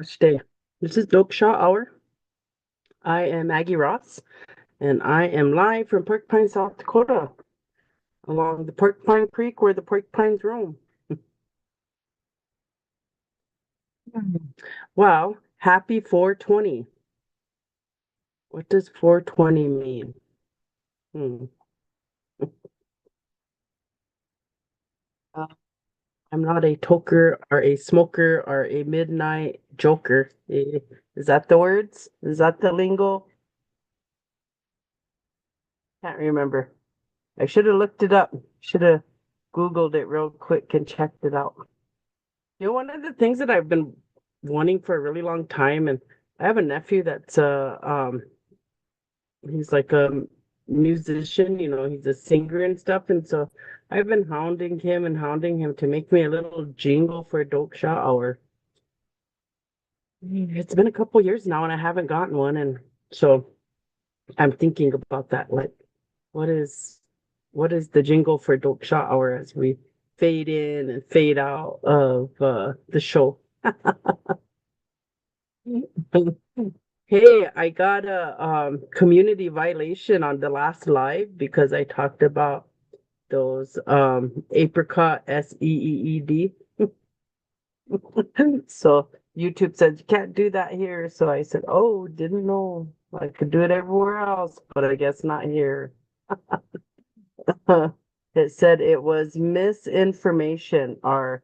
Stay. This is Toksa Hour. I am Maggie Ross, and I am live from Porcupine, South Dakota, along the Porcupine Creek where the porcupines roam. Wow, happy 420. What does 420 mean? Hmm. Uh, I'm not a toker or a smoker or a midnight joker. Is that the words? Is that the lingo? Can't remember. I should have looked it up. Should have Googled it real quick and checked it out. One of the things that I've been wanting for a really long time, and I have a nephew that's he's like a musician, he's a singer and stuff, and so I've been hounding him to make me a little jingle for Dope Shot Hour. It's been a couple years now and I haven't gotten one, and so I'm thinking about that. Like, what is what is the jingle for Dope Shot Hour as we fade in and fade out of the show? Hey, I got a community violation on the last live because I talked about those apricot SEEED. So YouTube said you can't do that here. So I said, "Oh, didn't know. I could do it everywhere else, but I guess not here." It said it was misinformation or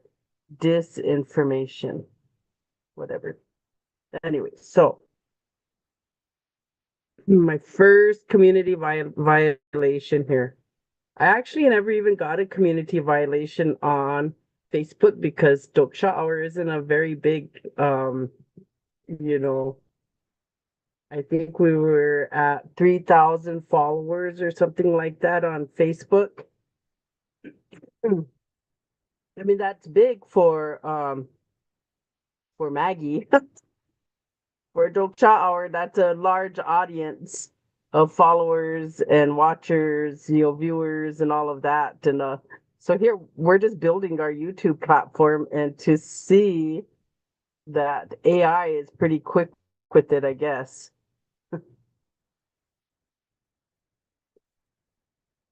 disinformation, whatever. Anyway, so my first community violation here. I actually never even got a community violation on Facebook because Dope Shot Hour isn't a very big, you know, I think we were at 3,000 followers or something like that on Facebook. I mean, that's big for Maggie. For Dope Shot Hour, that's a large audience of followers and watchers, viewers and all of that. And so here we're just building our YouTube platform, and to see that AI is pretty quick with it, I guess.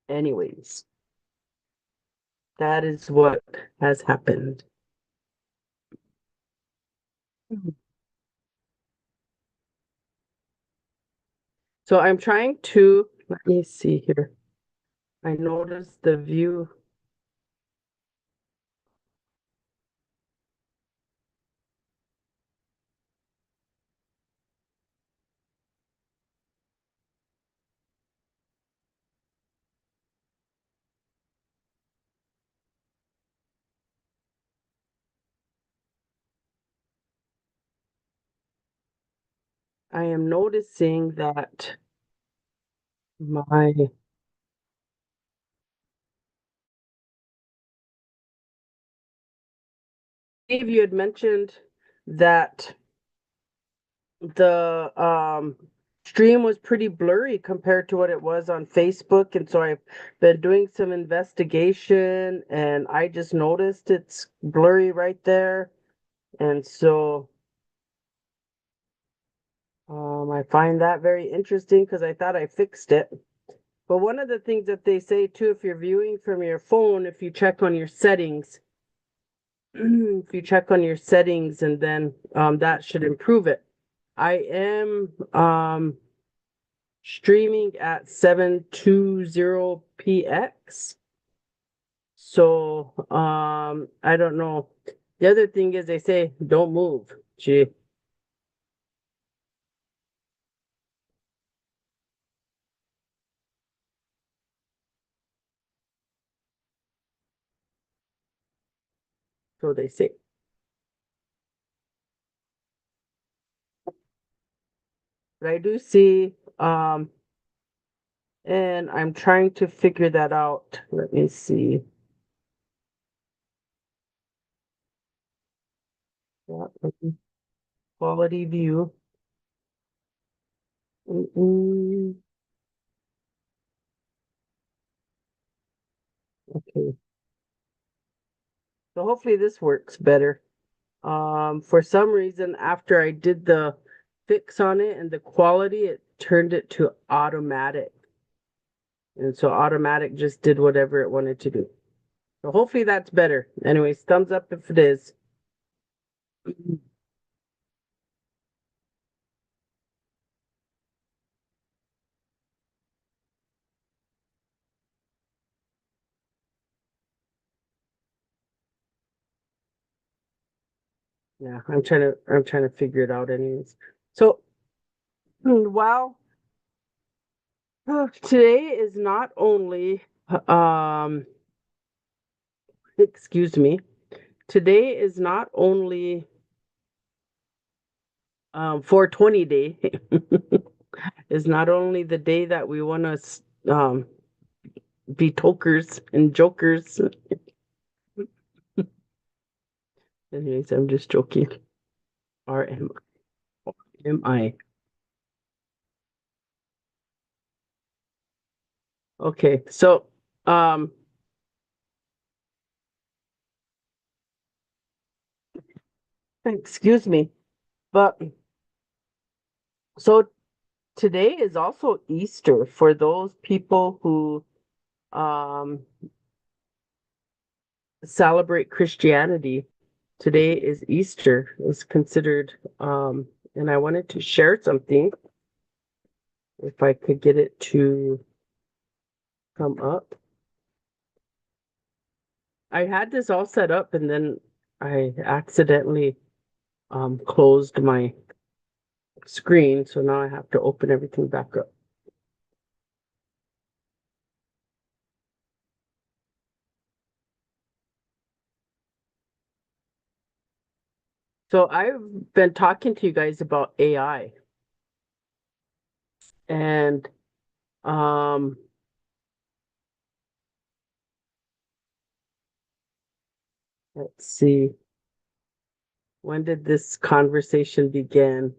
Anyways, that is what has happened. So I'm trying to, let me see here. I noticed the view. I am noticing that my Steve, you had mentioned that the stream was pretty blurry compared to what it was on Facebook, and so I've been doing some investigation, and I just noticed it's blurry right there, and so I find that very interesting because I thought I fixed it. But one of the things that they say too, if you're viewing from your phone, if you check on your settings, if you check on your settings, and then that should improve it. I am streaming at 720px. So I don't know. The other thing is they say don't move. Gee, so they say. But I do see and I'm trying to figure that out. Let me see. Quality view. Mm-mm. Okay. So hopefully this works better. For some reason, after I did the fix on it and the quality, it turned it to automatic. And so automatic just did whatever it wanted to do. So hopefully that's better. Anyways, thumbs up if it is. Yeah, I'm trying to figure it out anyways. So while today is not only excuse me, today is not only 420 day is not only the day that we want to be tokers and jokers. Anyways, I'm just joking. RMI. Okay, so excuse me, but so today is also Easter for those people who um celebrate Christianity. Today is Easter. It's considered and I wanted to share something if I could get it to come up. I had this all set up and then I accidentally closed my screen, so now I have to open everything back up. So I've been talking to you guys about AI and um let's see, when did this conversation begin?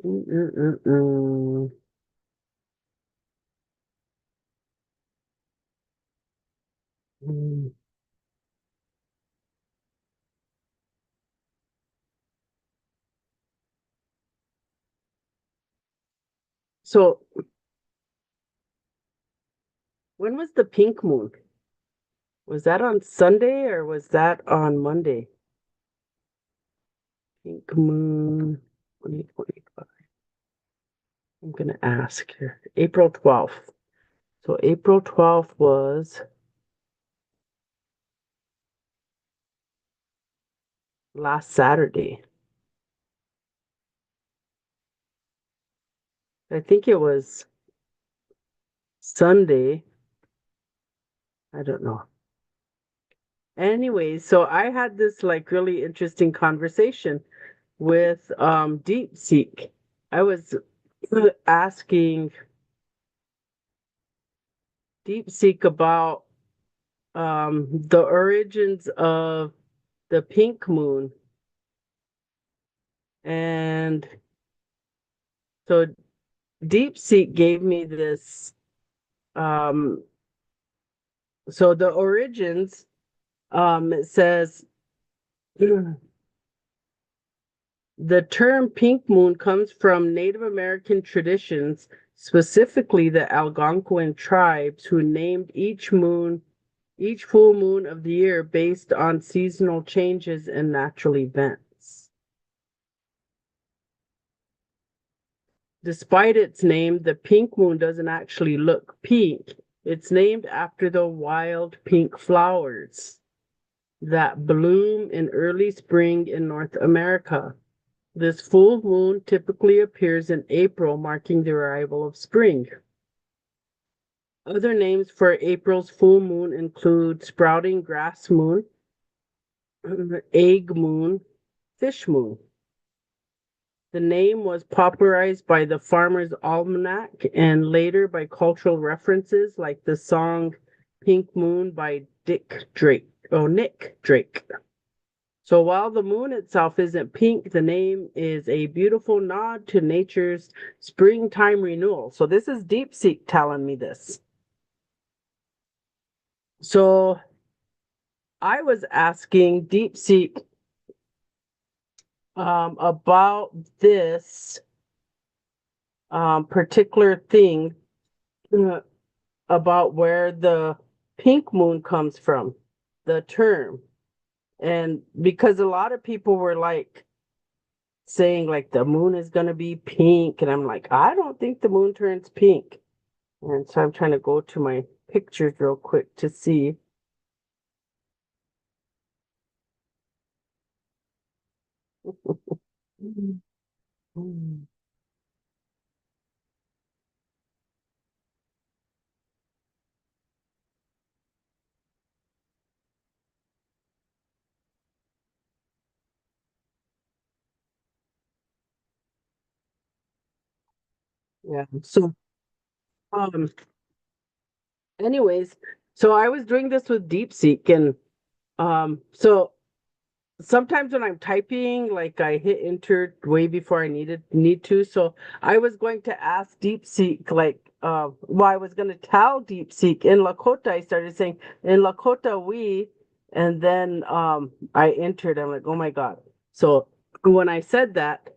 Mm-mm-mm-mm. Mm. So when was the pink moon? Was that on Sunday or was that on Monday? Pink moon 2025. I'm gonna ask here. April 12th. So April 12th was last Saturday. I think it was Sunday. I don't know. Anyways, so I had this like really interesting conversation with DeepSeek. I was asking DeepSeek about the origins of the pink moon. And so DeepSeek gave me this so the origins it says the term pink moon comes from Native American traditions, specifically the Algonquin tribes, who named each full moon of the year based on seasonal changes and natural events. Despite its name, the pink moon doesn't actually look pink. It's named after the wild pink flowers that bloom in early spring in North America. This full moon typically appears in April, marking the arrival of spring. Other names for April's full moon include sprouting grass moon, egg moon, fish moon. The name was popularized by the Farmer's Almanac and later by cultural references like the song Pink Moon by Nick Drake. So while the moon itself isn't pink, the name is a beautiful nod to nature's springtime renewal. So this is DeepSeek telling me this. So I was asking DeepSeek about this particular thing, uh, about where the pink moon comes from, the term. And because a lot of people were like saying like the moon is gonna be pink, and I'm like, I don't think the moon turns pink. And so I'm trying to go to my pictures real quick to see. Yeah. So um anyways, so I was doing this with DeepSeek, and so sometimes when I'm typing, like I hit enter way before I need to. So I was going to ask DeepSeek, like, well, I was going to tell DeepSeek in Lakota. I started saying in Lakota we, and then I entered. I'm like, oh my God. So when I said that,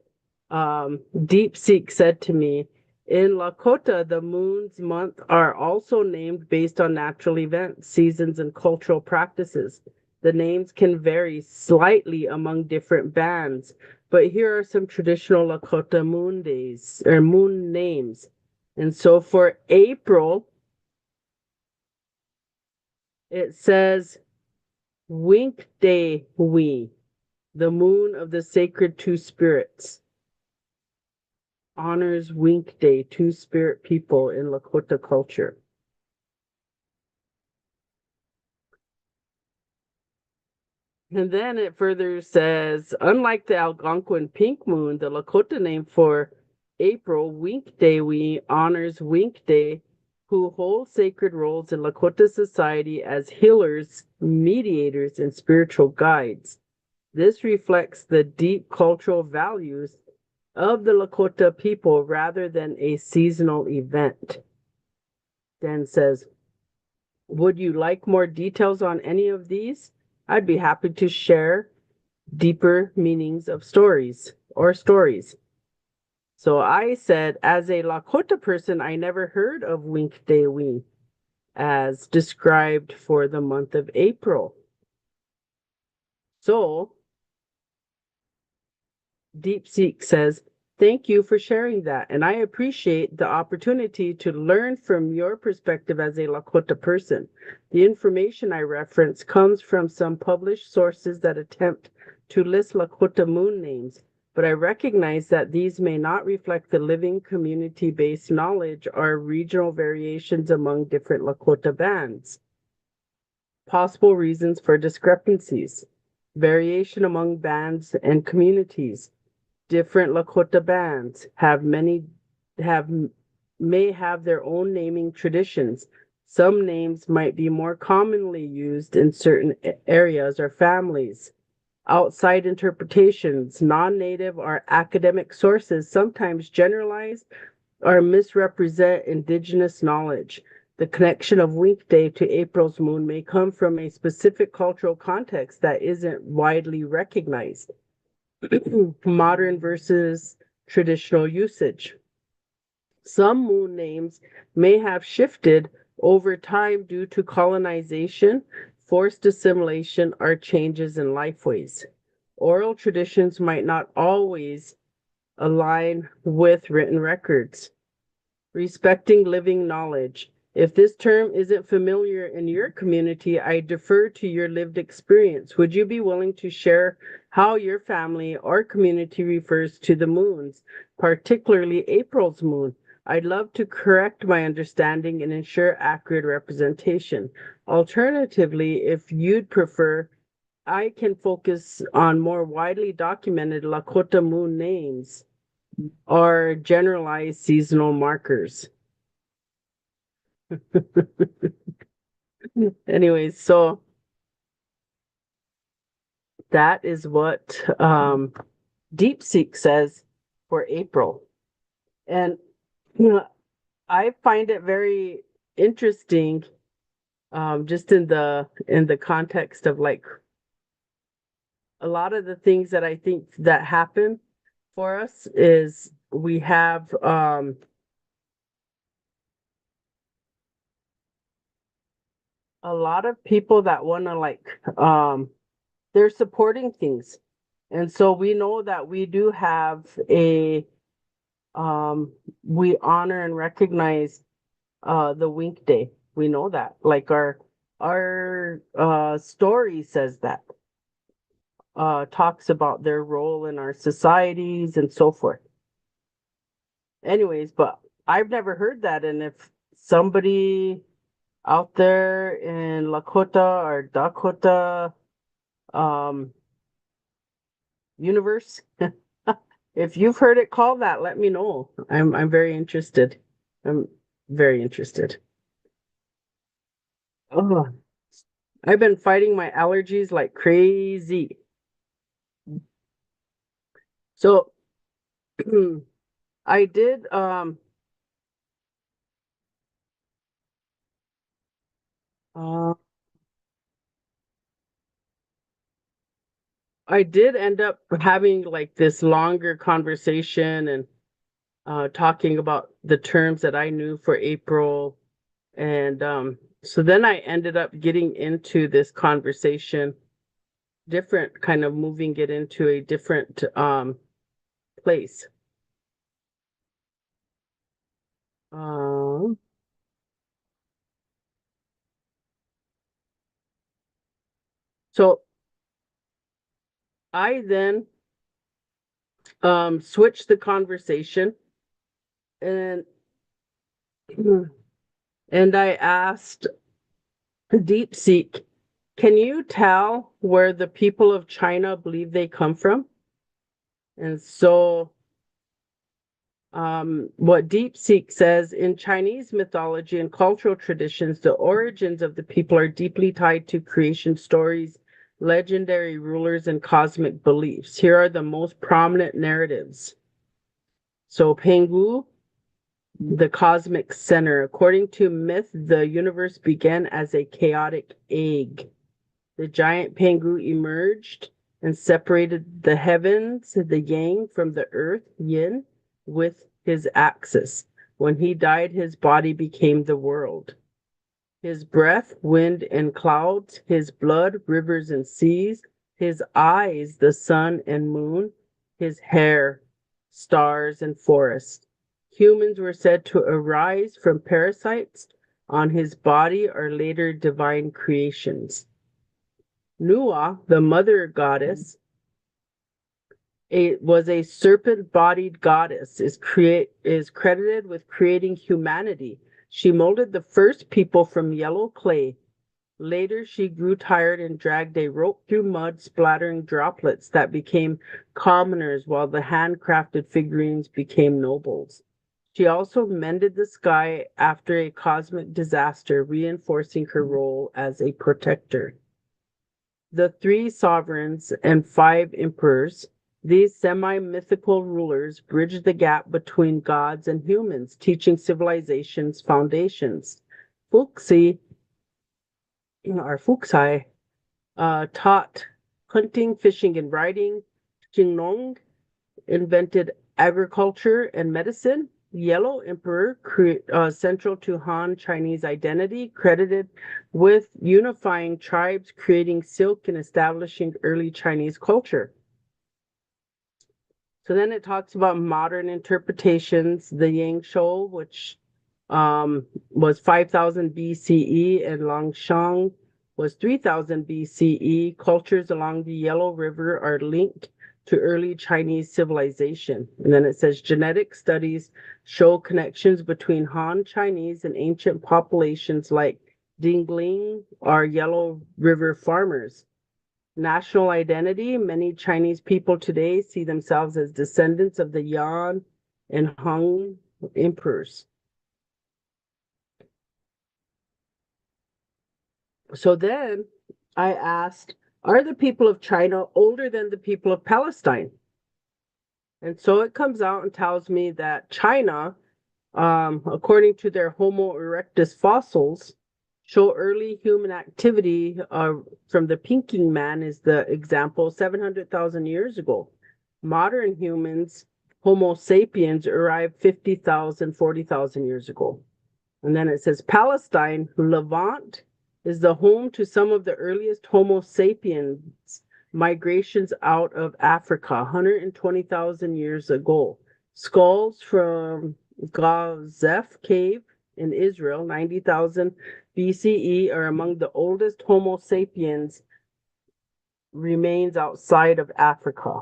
DeepSeek said to me, in Lakota, the moon's month are also named based on natural events, seasons, and cultural practices. The names can vary slightly among different bands, but here are some traditional Lakota moon days or moon names. And so for April, it says Wink Day Wee, the moon of the sacred two spirits. Honors Wink Day, two spirit people in Lakota culture. And then it further says, unlike the Algonquin pink moon, the Lakota name for April, Wink Day, we honors Wink Day, who hold sacred roles in Lakota society as healers, mediators, and spiritual guides. This reflects the deep cultural values of the Lakota people rather than a seasonal event. Dan says, would you like more details on any of these? I'd be happy to share deeper meanings of stories or stories. So I said, as a Lakota person, I never heard of Wink Day Wee as described for the month of April. So DeepSeek says, thank you for sharing that. And I appreciate the opportunity to learn from your perspective as a Lakota person. The information I reference comes from some published sources that attempt to list Lakota moon names, but I recognize that these may not reflect the living community-based knowledge or regional variations among different Lakota bands. Possible reasons for discrepancies: variation among bands and communities. Different Lakota bands have may have their own naming traditions. Some names might be more commonly used in certain areas or families. Outside interpretations, non-native or academic sources sometimes generalize or misrepresent Indigenous knowledge. The connection of Wink Day to April's moon may come from a specific cultural context that isn't widely recognized. Modern versus traditional usage. Some moon names may have shifted over time due to colonization, forced assimilation, or changes in lifeways. Oral traditions might not always align with written records. Respecting living knowledge. If this term isn't familiar in your community, I defer to your lived experience. Would you be willing to share how your family or community refers to the moons, particularly April's moon? I'd love to correct my understanding and ensure accurate representation. Alternatively, if you'd prefer, I can focus on more widely documented Lakota moon names or generalized seasonal markers. Anyways, so that is what DeepSeek says for April. And you know, I find it very interesting, just in the context of like a lot of the things that I think that happen for us is we have a lot of people that want to they're supporting things. And so we know that we do have a we honor and recognize the Wink Day. We know that. Like our story says that. Talks about their role in our societies and so forth. Anyways, but I've never heard that. And if somebody out there in Lakota or Dakota um, universe, if you've heard it called that, let me know. I'm very interested. I'm very interested. Oh, I've been fighting my allergies like crazy. So I did uh I did end up having like this longer conversation and talking about the terms that I knew for April. And so then I ended up getting into this conversation, different kind of moving it into a different place. Um, so I then switched the conversation and and I asked DeepSeek, can you tell where the people of China believe they come from? And so what DeepSeek says in Chinese mythology and cultural traditions, the origins of the people are deeply tied to creation stories, legendary rulers, and cosmic beliefs. Here are the most prominent narratives. So, Pengu, the cosmic center. According to myth, the universe began as a chaotic egg. The giant Pengu emerged and separated the heavens, the yang, from the earth, yin, with his axis. When he died, his body became the world. His breath, wind and clouds, his blood, rivers and seas, his eyes, the sun and moon, his hair, stars and forests. Humans were said to arise from parasites on his body or later divine creations. Nua, the mother goddess, was a serpent-bodied goddess, is credited with creating humanity. She molded the first people from yellow clay. Later, she grew tired and dragged a rope through mud, splattering droplets that became commoners, while the handcrafted figurines became nobles. She also mended the sky after a cosmic disaster, reinforcing her role as a protector. The three sovereigns and five emperors, these semi-mythical rulers, bridged the gap between gods and humans, teaching civilization's foundations. Fuxi, or Fuxai, taught hunting, fishing, and writing. Qinglong invented agriculture and medicine. Yellow Emperor, central to Han Chinese identity, credited with unifying tribes, creating silk, and establishing early Chinese culture. So then it talks about modern interpretations, the Yang Shou, which was 5000 BCE, and Longshang was 3000 BCE. Cultures along the Yellow River are linked to early Chinese civilization. And then it says genetic studies show connections between Han Chinese and ancient populations like Dingling or Yellow River farmers. National identity, many Chinese people today see themselves as descendants of the Yan and Han emperors. So then I asked, are the people of China older than the people of Palestine? And so it comes out and tells me that China, according to their Homo erectus fossils, show early human activity from the Pinking Man is the example 700,000 years ago. Modern humans, Homo sapiens, arrived 50,000, 40,000 years ago. And then it says Palestine, Levant, is the home to some of the earliest Homo sapiens migrations out of Africa 120,000 years ago. Skulls from Gazef Cave in Israel, 90,000 BCE, are among the oldest Homo sapiens remains outside of Africa.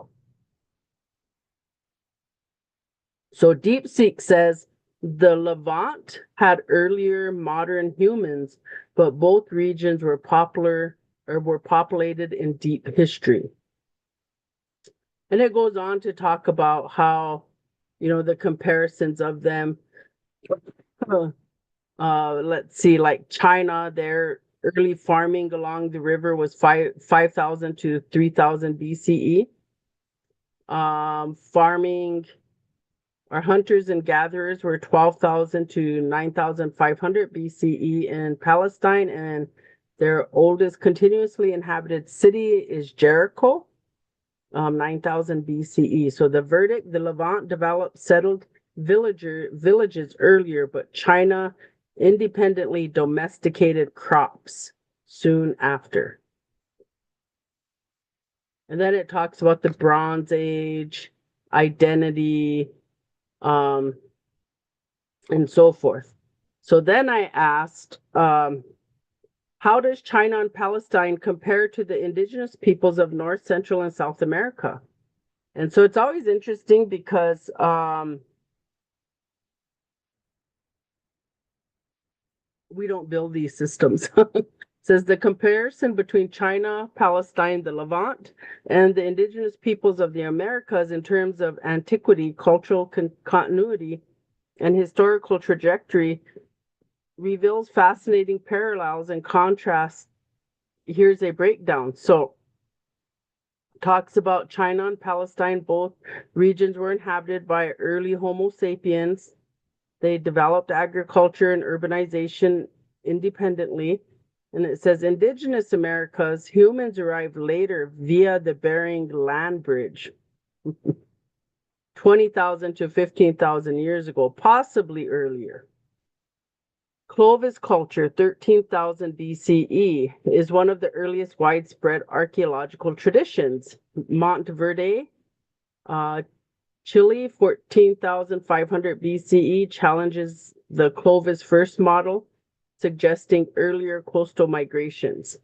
So DeepSeek says the Levant had earlier modern humans, but both regions were populated in deep history. And it goes on to talk about how, the comparisons of them. Let's see, like China, their early farming along the river was 5,000 to 3,000 BCE. Farming Our hunters and gatherers were 12,000 to 9,500 BCE in Palestine, and their oldest continuously inhabited city is Jericho, 9,000 BCE. So the verdict, the Levant developed settled villages earlier, but China independently domesticated crops soon after. And then it talks about the Bronze Age, identity, and so forth. So then I asked, how does China and Palestine compare to the indigenous peoples of North, Central, and South America? And so it's always interesting because we don't build these systems. It says the comparison between China, Palestine, the Levant, and the indigenous peoples of the Americas in terms of antiquity, cultural continuity, and historical trajectory reveals fascinating parallels and contrasts. Here's a breakdown. So, talks about China and Palestine. Both regions were inhabited by early Homo sapiens. They developed agriculture and urbanization independently. And it says indigenous Americas, humans arrived later via the Bering Land Bridge, 20,000 to 15,000 years ago, possibly earlier. Clovis culture, 13,000 BCE, is one of the earliest widespread archaeological traditions. Monteverde, Chile, 14,500 BCE, challenges the Clovis first model, suggesting earlier coastal migrations.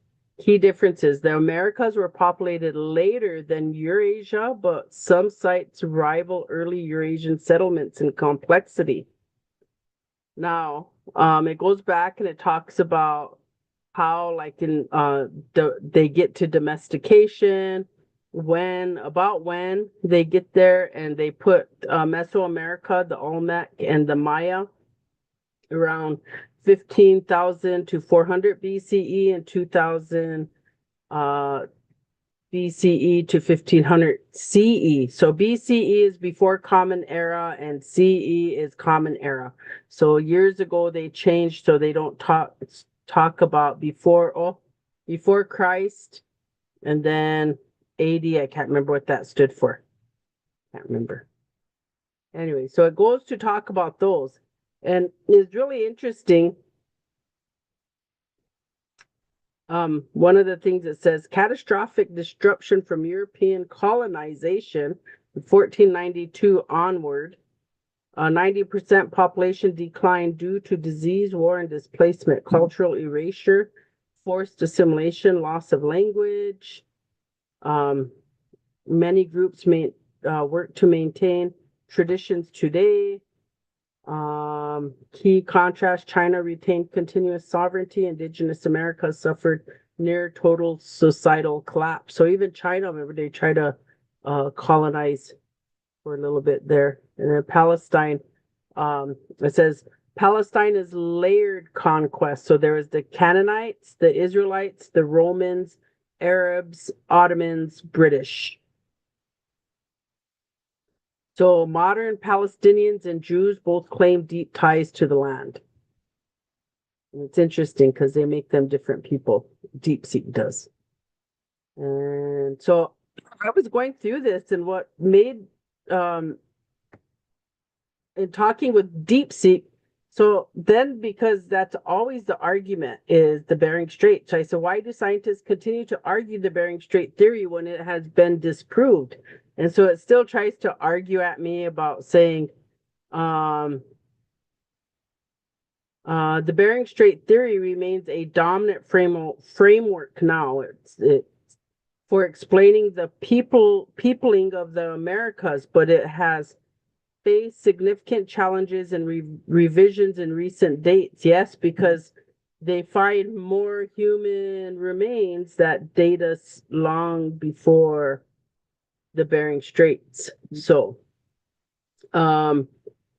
Key differences: the Americas were populated later than Eurasia, but some sites rival early Eurasian settlements in complexity. Now, it goes back and it talks about how, like they get to domestication, when they get there, and they put Mesoamerica, the Olmec, and the Maya around 15,000 to 400 BCE and 2,000 BCE to 1500 CE. So BCE is before Common Era and CE is Common Era. So years ago they changed so they don't talk about before Christ, and then AD. I can't remember what that stood for. Can't remember. Anyway, so it goes to talk about those, and it's really interesting. One of the things it says, catastrophic disruption from European colonization, 1492 onward, 90% population decline due to disease, war, and displacement, cultural erasure, forced assimilation, loss of language. Many groups work to maintain traditions today. Key contrast: China retained continuous sovereignty. Indigenous Americas suffered near total societal collapse. So even China, remember, they tried to colonize for a little bit there. And then Palestine, it says Palestine is layered conquest. So there was the Canaanites, the Israelites, the Romans, Arabs, Ottomans, British. So modern Palestinians and Jews both claim deep ties to the land. And it's interesting because they make them different people. DeepSeek does. And so I was going through this, and what made in talking with DeepSeek, so then because that's always the argument is the Bering Strait. So I said, why do scientists continue to argue the Bering Strait theory when it has been disproved? And so it still tries to argue at me about saying the Bering Strait theory remains a dominant framework now. It's for explaining the peopling of the Americas, but it has faced significant challenges and revisions in recent dates. Yes, because they find more human remains that date us long before the Bering Straits. So,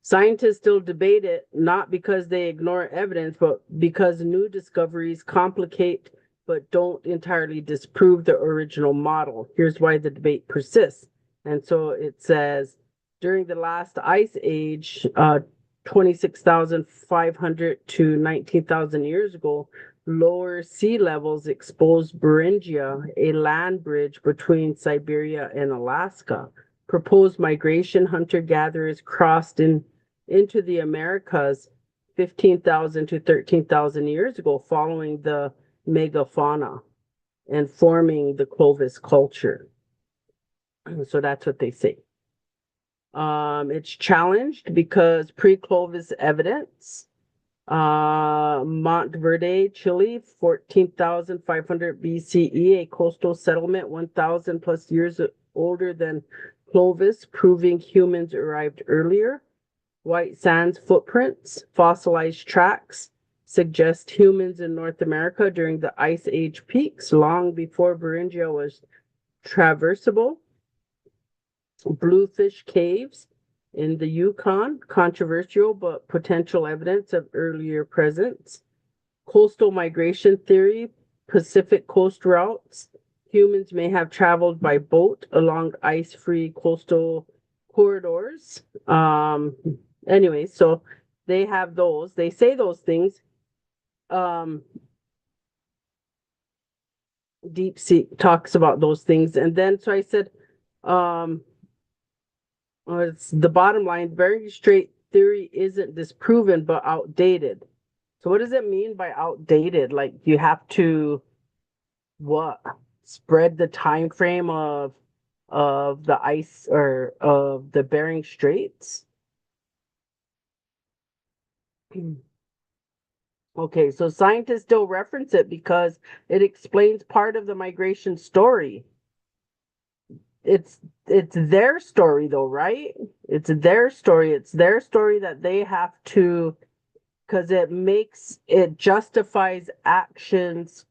scientists still debate it, not because they ignore evidence, but because new discoveries complicate but don't entirely disprove the original model. Here's why the debate persists. And so it says, during the last ice age, 26,500 to 19,000 years ago, lower sea levels exposed Beringia, a land bridge between Siberia and Alaska. Proposed migration, hunter-gatherers crossed into the Americas 15,000 to 13,000 years ago, following the megafauna and forming the Clovis culture. So that's what they say. It's challenged because pre-Clovis evidence, Monteverde, Chile, 14,500 BCE, a coastal settlement 1,000 plus years older than Clovis, proving humans arrived earlier. White sands footprints, fossilized tracks, suggest humans in North America during the Ice Age peaks, long before Beringia was traversable. Bluefish caves in the Yukon, controversial but potential evidence of earlier presence. Coastal migration theory, Pacific coast routes. Humans may have traveled by boat along ice-free coastal corridors. Anyway, so they have those. They say those things. DeepSeek talks about those things. And then, so I said, it's the bottom line, Bering Strait theory isn't disproven, but outdated. So what does it mean by outdated? Like you have to what? Spread the time frame of the ice or of the Bering Straits? Okay, so scientists still reference it because it explains part of the migration story. It's their story though, right? It's their story. It's their story that they have to, because it justifies actions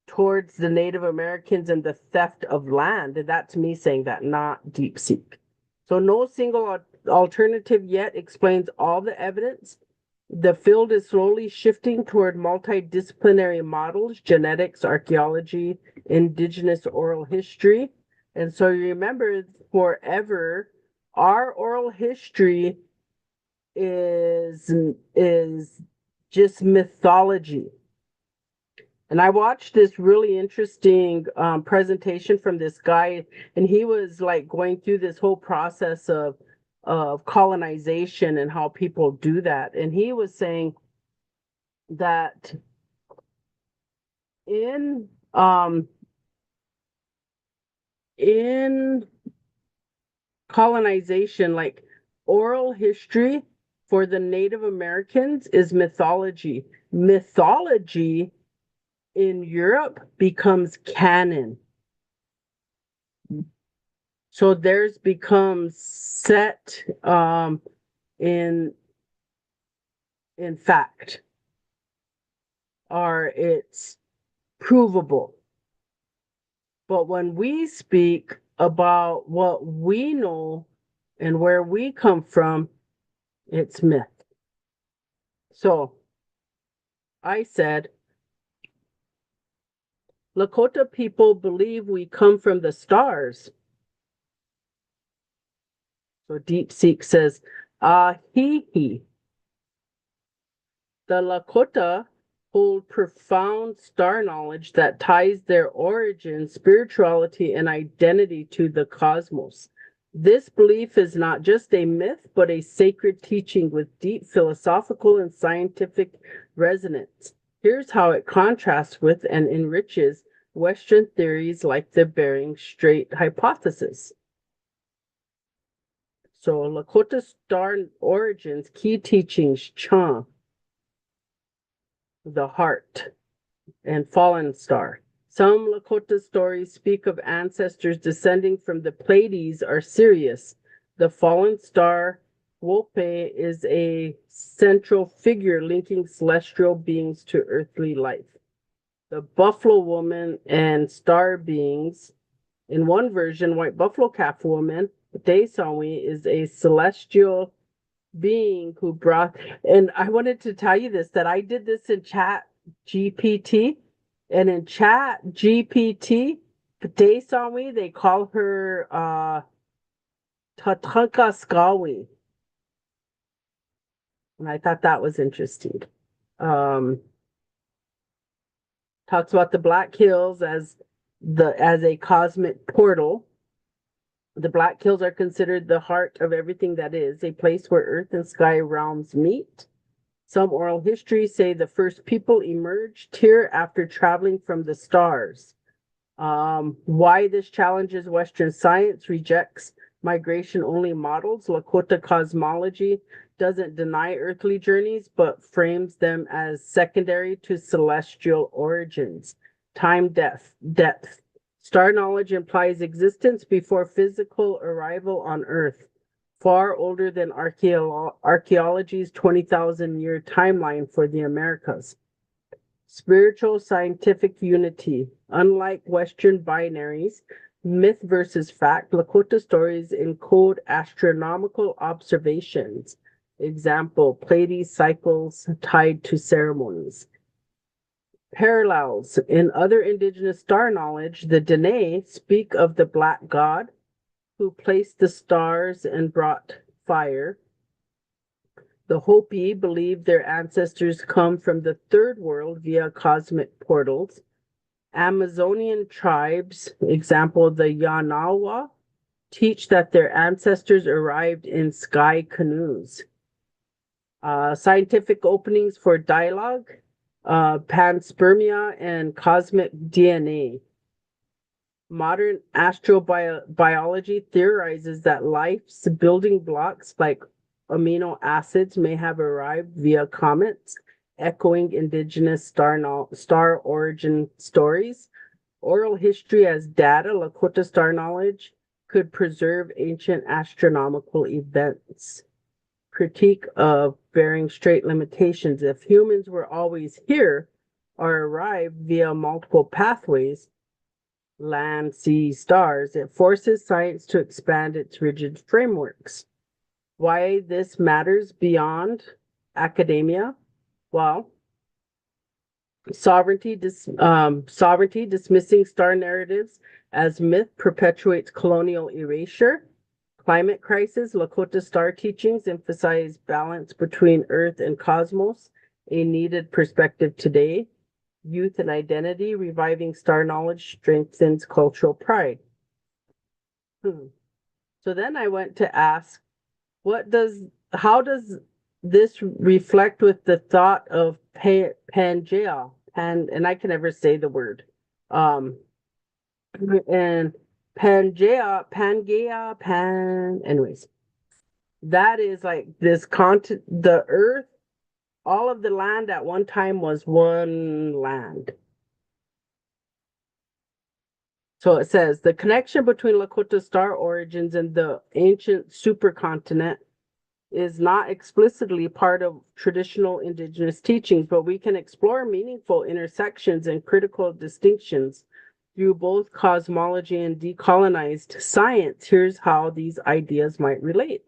towards the Native Americans and the theft of land. And that's me saying that, not DeepSeek. So no single alternative yet explains all the evidence. The field is slowly shifting toward multidisciplinary models, genetics, archaeology, indigenous oral history. And so you remember forever, our oral history is just mythology. And I watched this really interesting presentation from this guy, and he was like going through this whole process of colonization and how people do that. And he was saying that in in colonization, like oral history for the Native Americans is mythology. Mythology in Europe becomes canon. So theirs becomes set in fact, or it's provable. But when we speak about what we know and where we come from, it's myth. So I said, Lakota people believe we come from the stars. So DeepSeek says, he. The Lakota hold profound star knowledge that ties their origin, spirituality, and identity to the cosmos. This belief is not just a myth, but a sacred teaching with deep philosophical and scientific resonance. Here's how it contrasts with and enriches Western theories like the Bering Strait hypothesis. So, Lakota star origins, key teachings, Cha, the heart, and fallen star. Some Lakota stories speak of ancestors descending from the Pleiades or Sirius. The fallen star, Wope, is a central figure linking celestial beings to earthly life. The buffalo woman and star beings. In one version, white buffalo calf woman, Desawi, is a celestial being who brought, and I wanted to tell you this, that I did this in Chat GPT, and in Chat GPT, Desawi, they call her Tatanka Skawi. And I thought that was interesting. Talks about the Black Hills as a cosmic portal. The Black Hills are considered the heart of everything that is, a place where earth and sky realms meet. Some oral histories say the first people emerged here after traveling from the stars. Why this challenges Western science, rejects migration-only models. Lakota cosmology doesn't deny earthly journeys, but frames them as secondary to celestial origins. Time, depth. Star knowledge implies existence before physical arrival on Earth, far older than archaeology's 20,000-year timeline for the Americas. Spiritual scientific unity. Unlike Western binaries, myth versus fact, Lakota stories encode astronomical observations. Example, Pleiades cycles tied to ceremonies. Parallels. In other indigenous star knowledge, the Dene speak of the black god who placed the stars and brought fire. The Hopi believe their ancestors come from the third world via cosmic portals. Amazonian tribes, example the Yanawa, teach that their ancestors arrived in sky canoes. Scientific openings for dialogue. Panspermia and cosmic DNA. Modern astrobiology theorizes that life's building blocks like amino acids may have arrived via comets, echoing indigenous star origin stories. Oral history as data, Lakota star knowledge could preserve ancient astronomical events. Critique of Bering Strait limitations. If humans were always here or arrived via multiple pathways, land, sea, stars, it forces science to expand its rigid frameworks. Why this matters beyond academia? Well, sovereignty dismissing star narratives as myth perpetuates colonial erasure. Climate crisis, Lakota star teachings emphasize balance between Earth and cosmos, a needed perspective today. Youth and identity, reviving star knowledge strengthens cultural pride. So then I went to ask, how does this reflect with the thought of Pangea? And I can never say the word. And Pangea, anyways, that is like this the earth, all of the land at one time was one land. So it says the connection between Lakota star origins and the ancient supercontinent is not explicitly part of traditional indigenous teachings, but we can explore meaningful intersections and critical distinctions through both cosmology and decolonized science. Here's how these ideas might relate.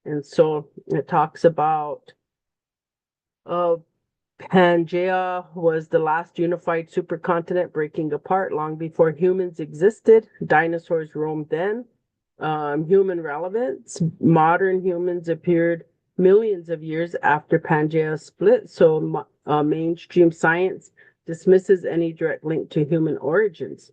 And so it talks about Pangea was the last unified supercontinent breaking apart long before humans existed. Dinosaurs roamed then. Human relevance. Modern humans appeared millions of years after Pangea split, so mainstream science dismisses any direct link to human origins.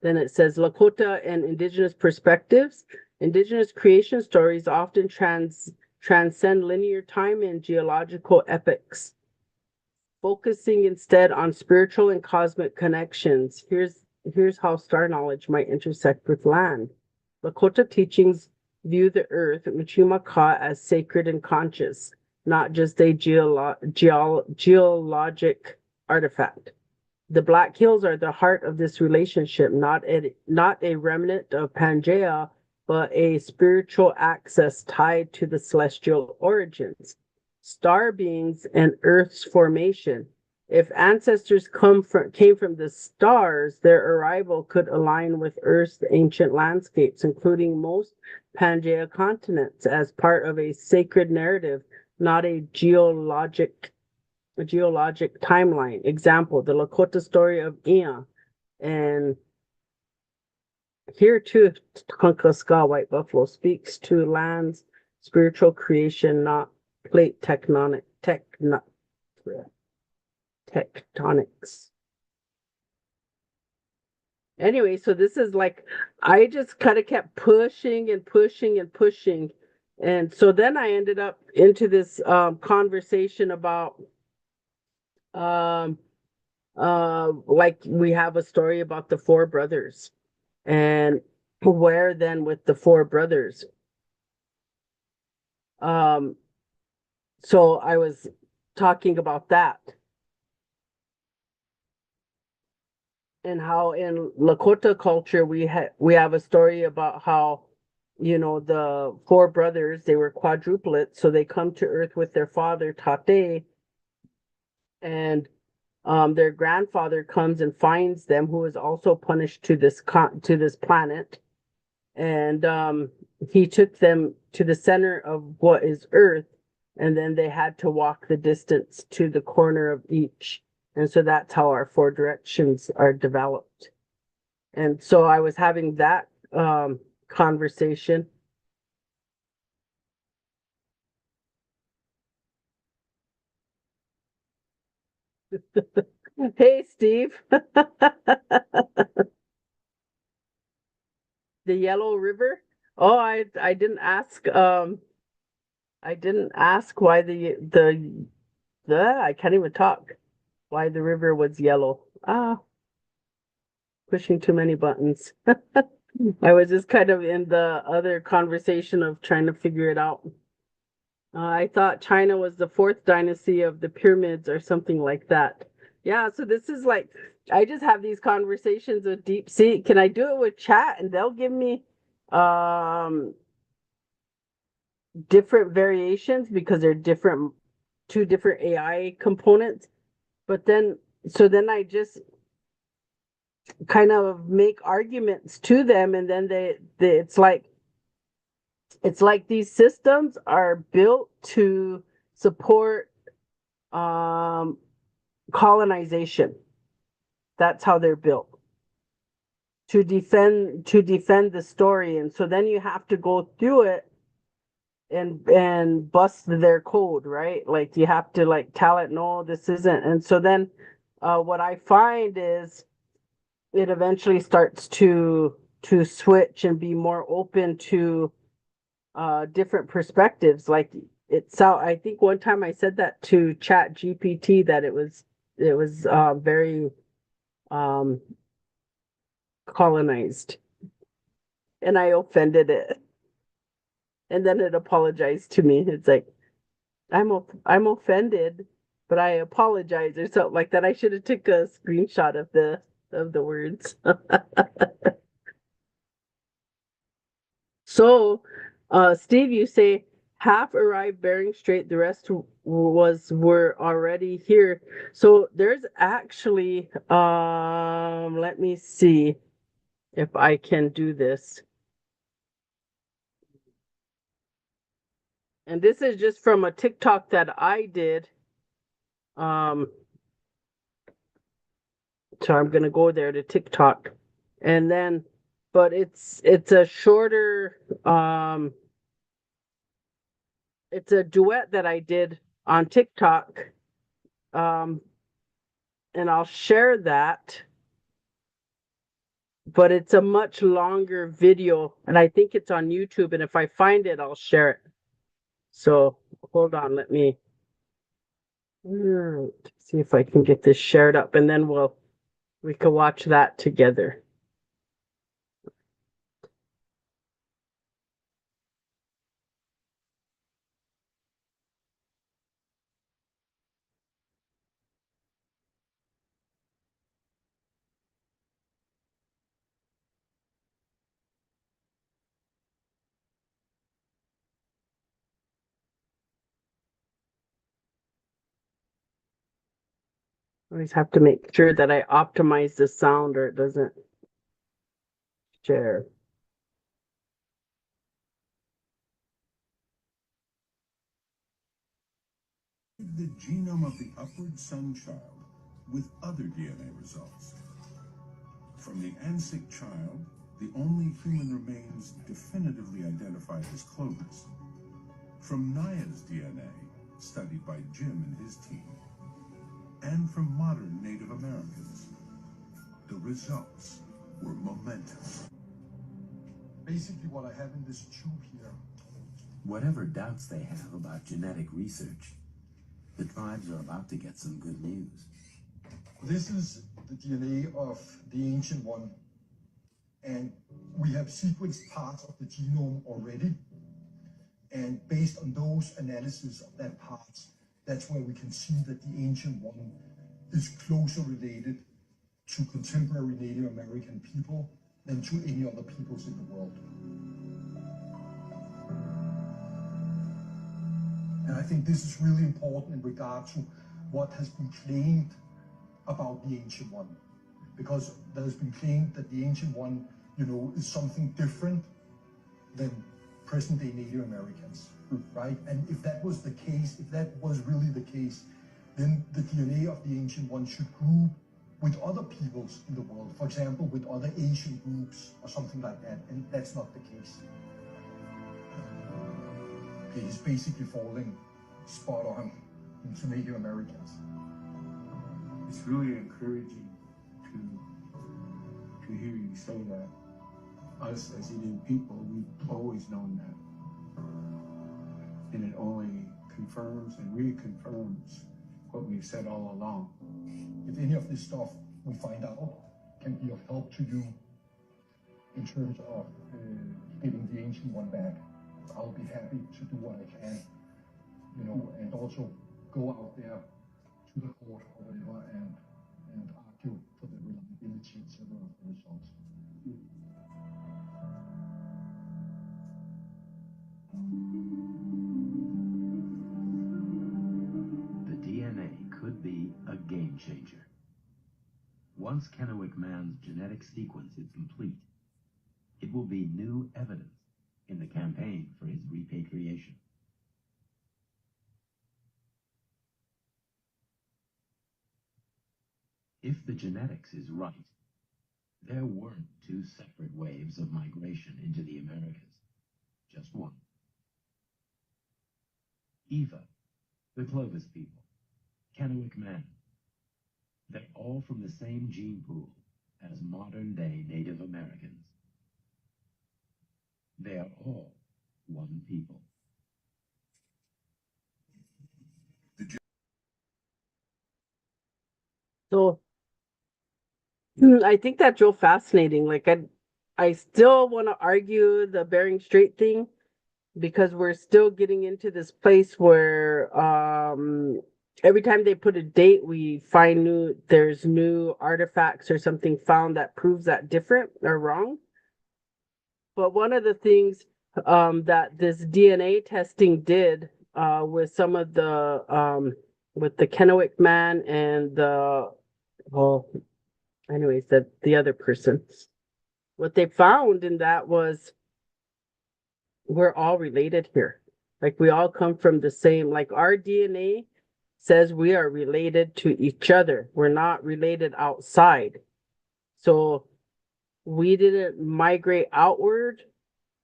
Then it says Lakota and Indigenous perspectives. Indigenous creation stories often transcend linear time and geological epochs, focusing instead on spiritual and cosmic connections. Here's how star knowledge might intersect with land. Lakota teachings view the earth, Michumaka, as sacred and conscious, not just a geologic artifact. The Black Hills are the heart of this relationship, not a remnant of Pangea, but a spiritual access tied to the celestial origins, star beings, and Earth's formation. If ancestors came from the stars, their arrival could align with Earth's ancient landscapes, including most Pangea continents, as part of a sacred narrative, not a geologic timeline. Example, the Lakota story of Ea. And here too, Tonkaska White Buffalo speaks to land's spiritual creation, not plate tectonics. Anyway, so this is like, I just kind of kept pushing and pushing and pushing. And so then I ended up into this conversation about like we have a story about the four brothers, and where then with the four brothers. So I was talking about that and how in Lakota culture we have a story about how, you know, the four brothers, they were quadruplets, so they come to Earth with their father Tate, and their grandfather comes and finds them, who is also punished to this planet, and he took them to the center of what is Earth, and then they had to walk the distance to the corner of each, and so that's how our four directions are developed. And so I was having that conversation. Hey, Steve. The Yellow River. Oh, I didn't ask. I didn't ask why the I can't even talk. Why the river was yellow. Ah, pushing too many buttons. I was just kind of in the other conversation of trying to figure it out. I thought China was the fourth dynasty of the pyramids or something like that. Yeah, so this is like, I just have these conversations with DeepSeek. Can I do it with chat and they'll give me um different variations because they're different, two different AI components. But then, so then I just kind of make arguments to them, and then it's like these systems are built to support um, colonization. That's how they're built, to defend the story, and so then you have to go through it and bust their code, right? Like you have to like tell it, no, this isn't. And so then what I find is it eventually starts to switch and be more open to different perspectives. Like I think one time I said that to Chat GPT, that it was very um colonized, and I offended it, and then it apologized to me. It's like, I'm offended, but I apologize, or something like that. I should have took a screenshot of the words. So, Steve, you say half arrived Bering Strait, the rest were already here. So there's actually, let me see if I can do this. And this is just from a TikTok that I did. Um, so I'm gonna go there to TikTok, and then, but it's a shorter It's a duet that I did on TikTok. Um, and I'll share that, but it's a much longer video, and I think it's on YouTube. And if I find it, I'll share it. So hold on, let me see if I can get this shared up, and then we can watch that together. I always have to make sure that I optimize the sound or it doesn't share. The genome of the upward sun child with other DNA results. From the Ansic child, the only human remains definitively identified as Clovis. From Naya's DNA, studied by Jim and his team. And from modern Native Americans. The results were momentous. Basically what I have in this tube here. Whatever doubts they have about genetic research, the tribes are about to get some good news. This is the DNA of the Ancient One. And we have sequenced parts of the genome already. And based on those analysis of that part, that's where we can see that the Ancient One is closer related to contemporary Native American people than to any other peoples in the world. And I think this is really important in regard to what has been claimed about the Ancient One. Because there has been claimed that the Ancient One, is something different than present-day Native Americans, right? And if that was the case, if that was really the case, then the DNA of the Ancient One should group with other peoples in the world, for example, with other Asian groups or something like that, and that's not the case. It is basically falling spot on into Native Americans. It's really encouraging to hear you say that. Us as Indian people, we've always known that. And it only confirms and reconfirms what we've said all along. If any of this stuff we find out can be of help to you in terms of getting the Ancient One back, I'll be happy to do what I can, and also go out there to the court or whatever and argue for the reliability, etc. of the results. The DNA could be a game changer. Once Kennewick Man's genetic sequence is complete, it will be new evidence in the campaign for his repatriation. If the genetics is right, there weren't two separate waves of migration into the Americas, just one. Eva, the Clovis people, Kennewick Man, they're all from the same gene pool as modern-day Native Americans. They are all one people. So I think that's real fascinating. Like I still want to argue the Bering Strait thing because we're still getting into this place where every time they put a date, we find there's new artifacts or something found that proves that different or wrong. But one of the things that this DNA testing did with some of the with the Kennewick Man and anyways, the other person, what they found in that was we're all related here. Like we all come from the same, like our DNA says we are related to each other. We're not related outside. So we didn't migrate outward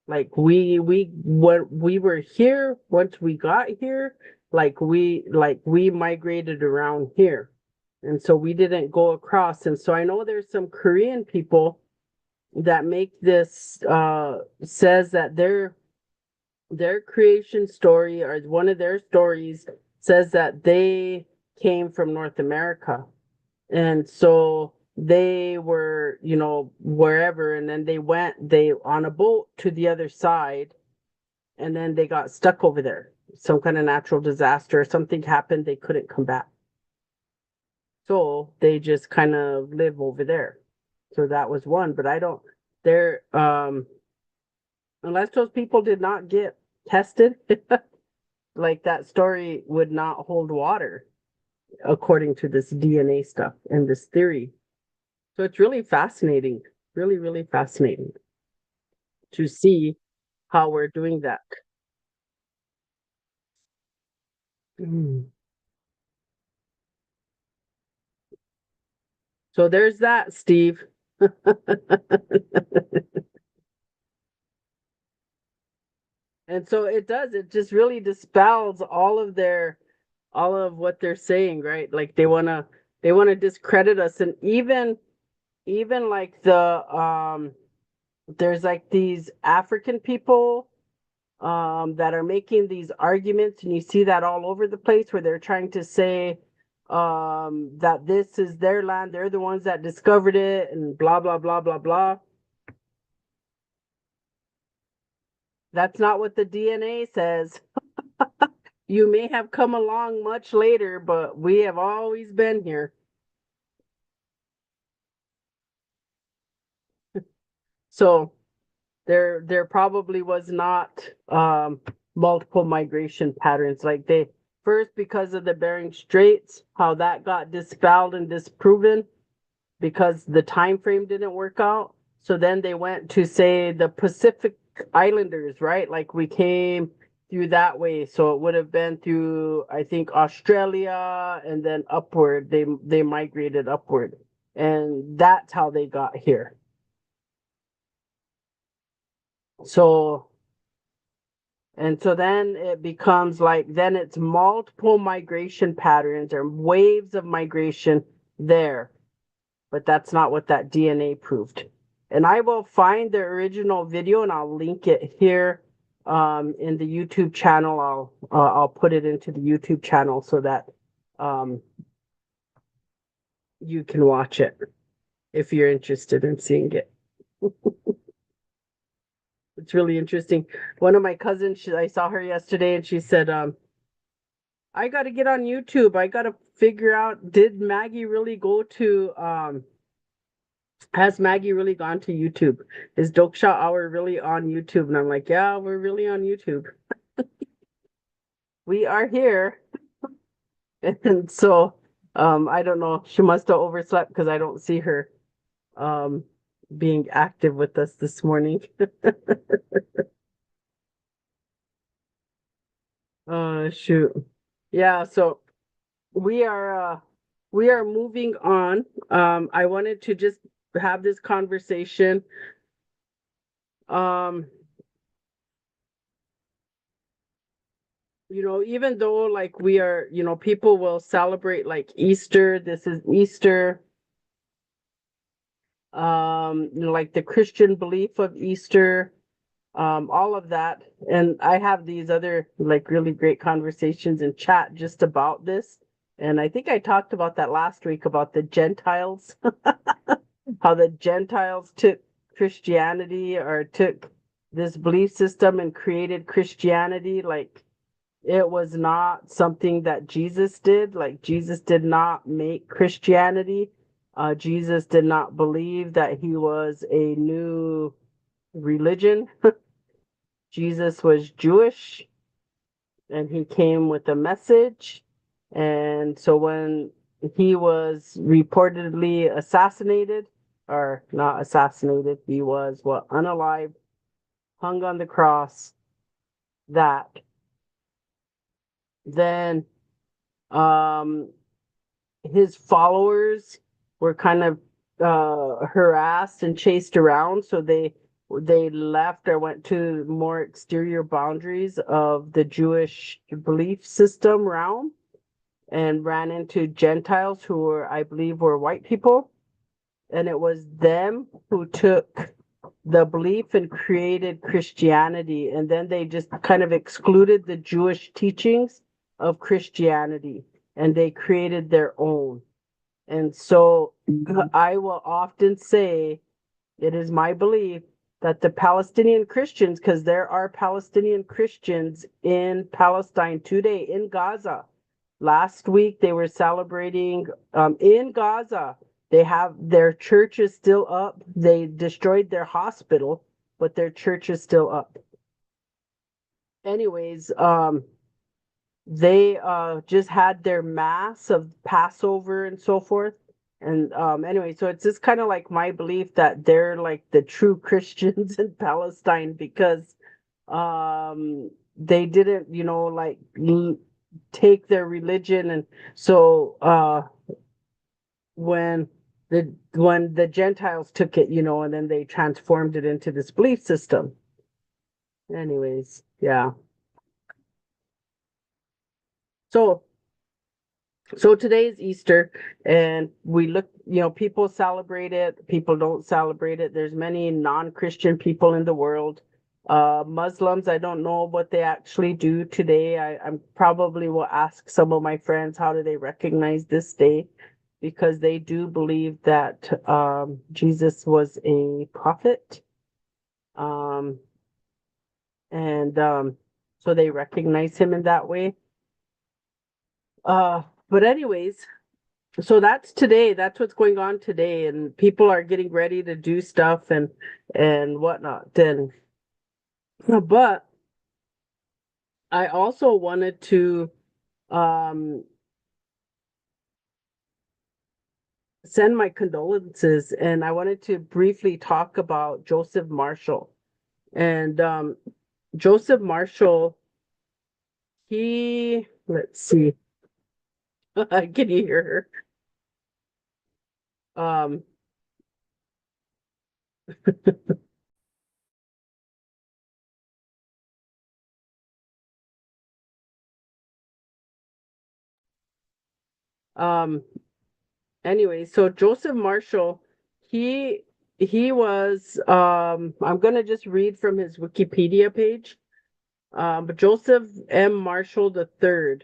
Like when we were here, once we got here, like we migrated around here. And so we didn't go across. And so I know there's some Korean people that make this says that their creation story, or one of their stories, says that they came from North America. And so they were, wherever, and then they on a boat to the other side, and then they got stuck over there. Some kind of natural disaster or something happened, they couldn't come back. So they just kind of live over there. So that was one, but I don't, they're, unless those people did not get tested, like that story would not hold water according to this DNA stuff and this theory. So it's really fascinating, really, really fascinating to see how we're doing that. Mm. So there's that, Steve. And so it just really dispels all of what they're saying, right? Like they wanna discredit us. And even like there's like these African people that are making these arguments, and you see that all over the place where they're trying to say that this is their land, they're the ones that discovered it, and blah blah blah blah blah. That's not what the DNA says. You may have come along much later, but we have always been here. So there probably was not multiple migration patterns. Like they first, because of the Bering Straits, how that got dispelled and disproven because the time frame didn't work out. So then they went to say the Pacific Islanders, right? Like we came through that way. So it would have been through, I think, Australia, and then upward. They migrated upward. And that's how they got here. So and so then it becomes like, then it's multiple migration patterns or waves of migration there. But that's not what that DNA proved. And I will find the original video and I'll link it here in the YouTube channel. I'll put it into the YouTube channel so that you can watch it if you're interested in seeing it. It's really interesting. One of my cousins, I saw her yesterday, and she said, I got to get on YouTube. I got to figure out, did Maggie really go to, has Maggie really gone to YouTube? Is Doksha Hour really on YouTube? And I'm like, yeah, we're really on YouTube. We are here. And so, I don't know. She must have overslept because I don't see her being active with us this morning. Shoot. Yeah, so we are moving on. I wanted to just have this conversation. Even though like we are, people will celebrate like Easter, this is Easter, like the Christian belief of Easter, all of that. And I have these other like really great conversations in chat just about this. And I think I talked about that last week about the Gentiles, how the Gentiles took Christianity, or took this belief system and created Christianity. Like it was not something that Jesus did. Like Jesus did not make Christianity. Jesus did not believe that he was a new religion. Jesus was Jewish and he came with a message. And so when he was reportedly assassinated, or not assassinated, he was unalived, hung on the cross, that then his followers were kind of harassed and chased around. So they left or went to more exterior boundaries of the Jewish belief system realm and ran into Gentiles who were, I believe, were white people. And it was them who took the belief and created Christianity. And then they just kind of excluded the Jewish teachings of Christianity and they created their own. And so I will often say it is my belief that the Palestinian Christians, because there are Palestinian Christians in Palestine today, in Gaza. Last week they were celebrating in Gaza. They have their church is still up. They destroyed their hospital, but their church is still up. Anyways, they just had their mass of Passover and so forth. And anyway, so it's just kind of like my belief that they're like the true Christians in Palestine because they didn't, like take their religion. And so when the Gentiles took it, and then they transformed it into this belief system. Anyways, yeah. So today is Easter, and we look, people celebrate it, people don't celebrate it. There's many non-Christian people in the world. Muslims, I don't know what they actually do today. I'm probably will ask some of my friends how do they recognize this day, because they do believe that Jesus was a prophet. And so they recognize him in that way. But anyways, so that's today. That's what's going on today, and people are getting ready to do stuff and whatnot. But I also wanted to send my condolences, and I wanted to briefly talk about Joseph Marshall. And Joseph Marshall, let's see. Can you hear her? Anyway, so Joseph Marshall, he was I'm gonna just read from his Wikipedia page. But Joseph M. Marshall III.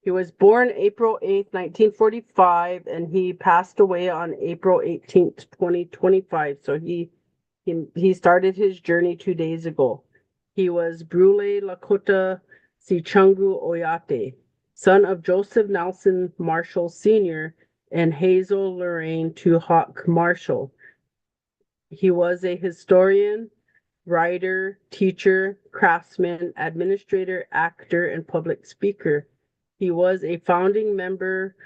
He was born April 8th, 1945, and he passed away on April 18th, 2025. So he started his journey 2 days ago. He was Brule Lakota Sicangu Oyate, son of Joseph Nelson Marshall Sr. and Hazel Lorraine Tuhawk Marshall. He was a historian, writer, teacher, craftsman, administrator, actor, and public speaker. He was a founding member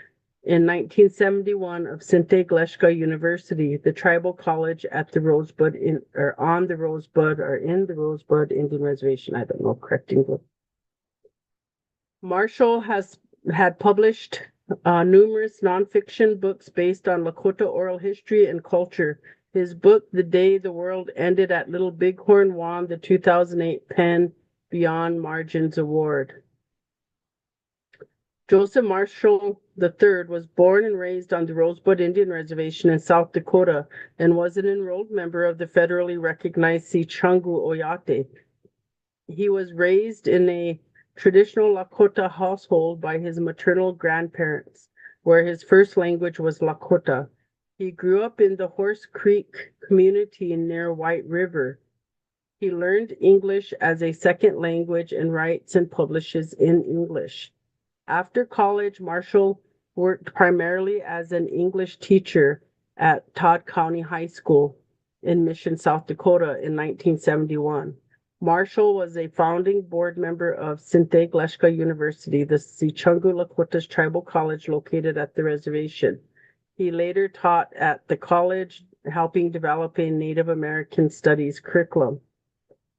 in 1971 of Sinte Gleshka University, the tribal college at the Rosebud in the Rosebud Indian Reservation. I don't know correct English. Marshall had published numerous nonfiction books based on Lakota oral history and culture. His book, The Day the World Ended at Little Bighorn, won the 2008 Penn Beyond Margins Award. Joseph Marshall III was born and raised on the Rosebud Indian Reservation in South Dakota and was an enrolled member of the federally recognized Sicangu Oyate. He was raised in a traditional Lakota household by his maternal grandparents, where his first language was Lakota. He grew up in the Horse Creek community near White River. He learned English as a second language and writes and publishes in English. After college, Marshall worked primarily as an English teacher at Todd County High School in Mission, South Dakota in 1971. Marshall was a founding board member of Sinte Gleshka University, the Sicangu Lakota's tribal college located at the reservation. He later taught at the college, helping develop a Native American studies curriculum.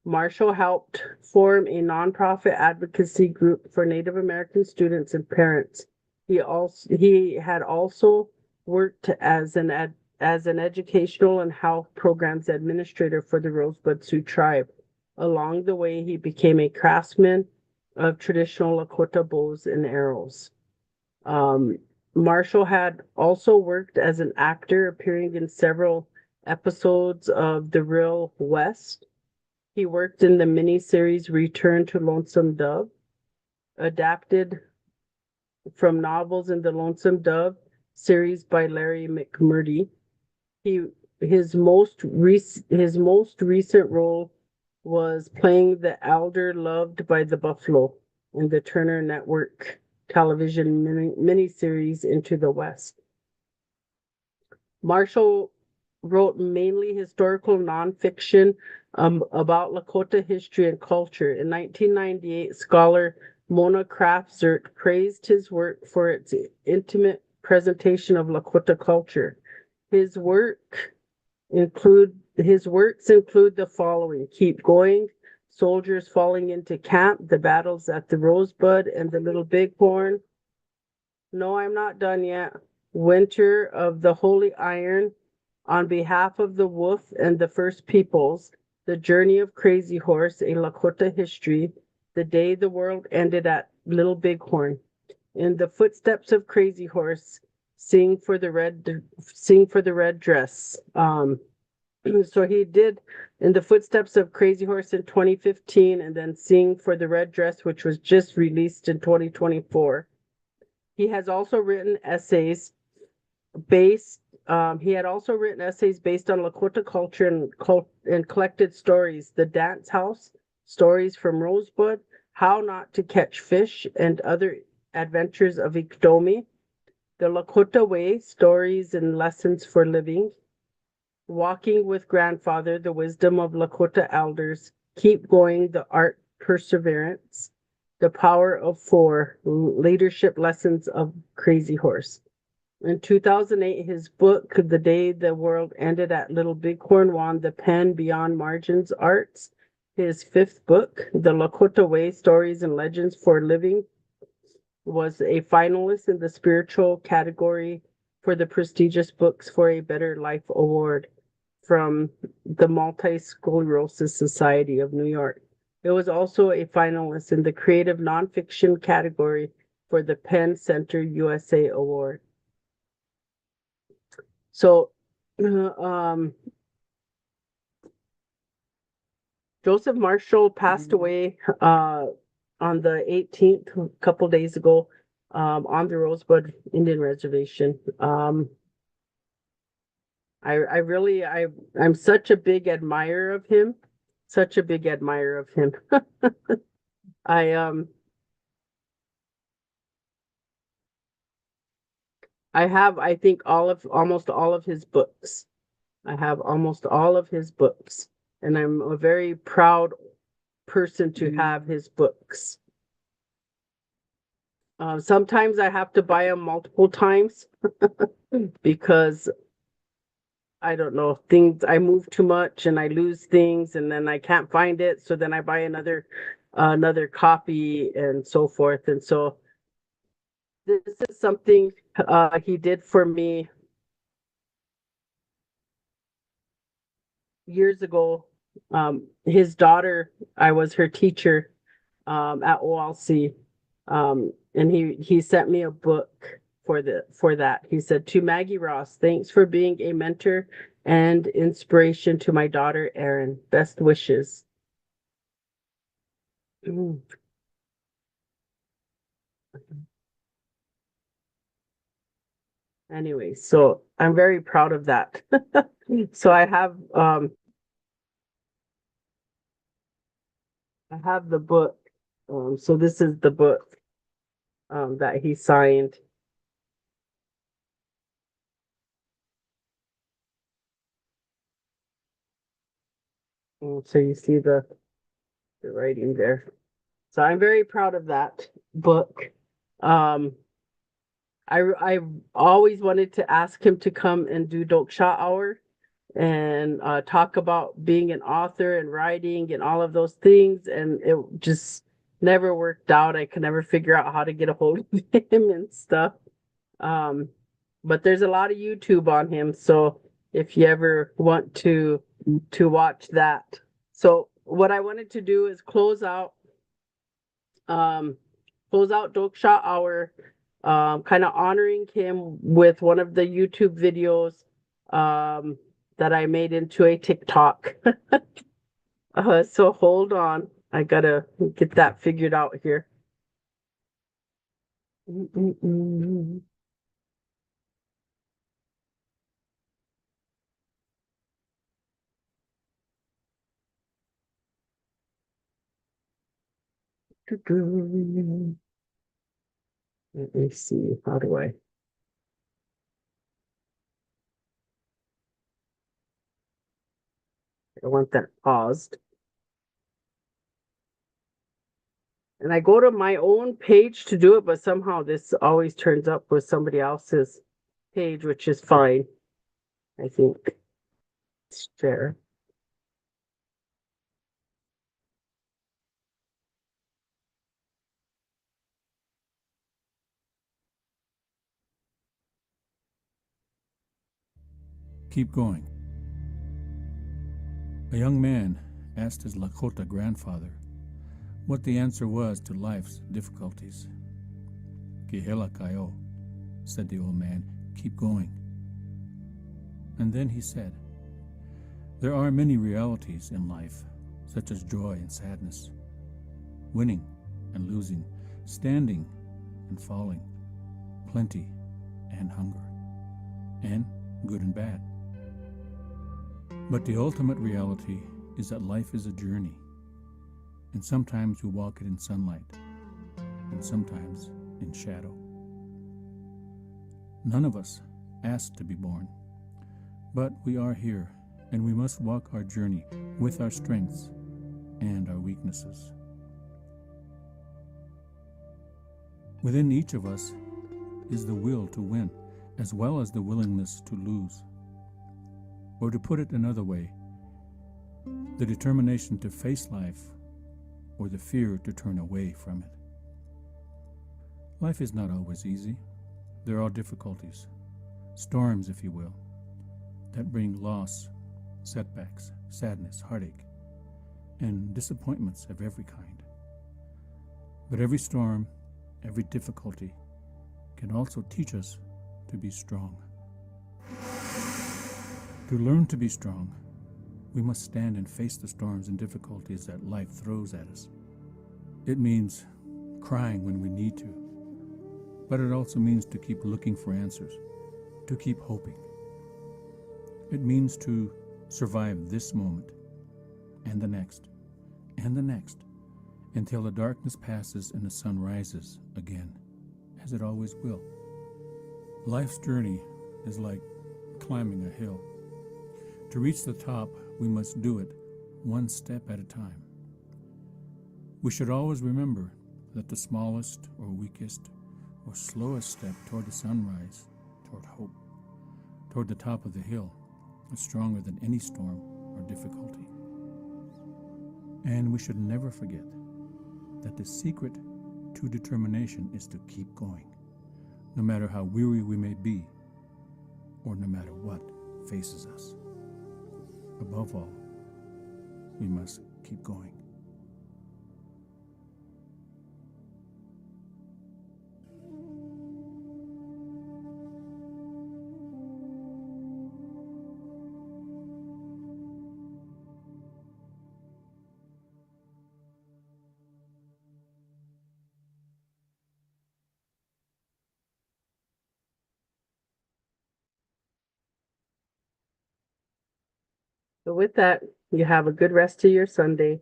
Marshall helped form a nonprofit advocacy group for Native American students and parents. He had also worked as an as an educational and health programs administrator for the Rosebud Sioux tribe. Along the way, he became a craftsman of traditional Lakota bows and arrows. Marshall had also worked as an actor, appearing in several episodes of The Real West. He worked in the miniseries Return to Lonesome Dove, adapted from novels in the Lonesome Dove series by Larry McMurdy. His most recent role was playing the elder loved by the buffalo in the Turner Network television miniseries Into the West. Marshall wrote mainly historical nonfiction about Lakota history and culture. In 1998, scholar Mona Kraftzert praised his work for its intimate presentation of Lakota culture. His works include the following: Keep Going, Soldiers Falling into Camp, The Battles at the Rosebud and the Little Bighorn. No, I'm not done yet. Winter of the Holy Iron, On Behalf of the Wolf and the First Peoples, The Journey of Crazy Horse, A Lakota History, The Day the World Ended at Little Bighorn, In the Footsteps of Crazy Horse, Sing for the Red Dress. So he did In the Footsteps of Crazy Horse in 2015, and then Sing for the Red Dress, which was just released in 2024. He has also written essays based on Lakota culture and collected stories: The Dance House, Stories from Rosebud, How Not to Catch Fish, and Other Adventures of Ikdomi, The Lakota Way, Stories and Lessons for Living, Walking with Grandfather, The Wisdom of Lakota Elders, Keep Going, The Art Perseverance, The Power of Four, Leadership Lessons of Crazy Horse. In 2008, his book, The Day the World Ended at Little Bighorn, won the PEN Beyond Margins Arts. His fifth book, The Lakota Way, Stories and Legends for Living, was a finalist in the spiritual category for the prestigious Books for a Better Life Award from the Multi-Sclerosis Society of New York. It was also a finalist in the creative nonfiction category for the Penn Center USA Award. So, Joseph Marshall passed away on the 18th, a couple days ago, on the Rosebud Indian Reservation. I'm such a big admirer of him, such a big admirer of him. I have, I think, almost all of his books. I have almost all of his books, and I'm a very proud person to have his books. Sometimes I have to buy them multiple times because I don't know, I move too much and I lose things and then I can't find it. So then I buy another copy and so forth. And so this is something he did for me years ago. His daughter, I was her teacher at OLC, and he sent me a book for that. He said, "To Maggie Ross, thanks for being a mentor and inspiration to my daughter Erin. Best wishes." Anyway, so I'm very proud of that. So I have the book. So this is the book that he signed. So you see the writing there. So I'm very proud of that book. I always wanted to ask him to come and do Doksha Hour and talk about being an author and writing and all of those things, and it just never worked out. I could never figure out how to get a hold of him and stuff. But there's a lot of YouTube on him, so if you ever want to watch that. So what I wanted to do is close out Doksha Hour, kind of honoring him with one of the YouTube videos that I made into a TikTok. So hold on. I gotta get that figured out here. Mm-mm-mm. Let me see. How do I? I want that paused. And I go to my own page to do it, but somehow this always turns up with somebody else's page, which is fine. I think it's fair. Keep going. A young man asked his Lakota grandfather what the answer was to life's difficulties. Kihela kayo, said the old man, keep going. And then he said, there are many realities in life, such as joy and sadness, winning and losing, standing and falling, plenty and hunger, and good and bad. But the ultimate reality is that life is a journey, and sometimes we walk it in sunlight, and sometimes in shadow. None of us asked to be born, but we are here, and we must walk our journey with our strengths and our weaknesses. Within each of us is the will to win, as well as the willingness to lose. Or to put it another way, the determination to face life or the fear to turn away from it. Life is not always easy. There are difficulties, storms, if you will, that bring loss, setbacks, sadness, heartache, and disappointments of every kind. But every storm, every difficulty can also teach us to be strong. To learn to be strong, we must stand and face the storms and difficulties that life throws at us. It means crying when we need to, but it also means to keep looking for answers, to keep hoping. It means to survive this moment, and the next, until the darkness passes and the sun rises again, as it always will. Life's journey is like climbing a hill. To reach the top, we must do it one step at a time. We should always remember that the smallest or weakest or slowest step toward the sunrise, toward hope, toward the top of the hill, is stronger than any storm or difficulty. And we should never forget that the secret to determination is to keep going, no matter how weary we may be, or no matter what faces us. Above all, we must keep going. So with that, you have a good rest of your Sunday.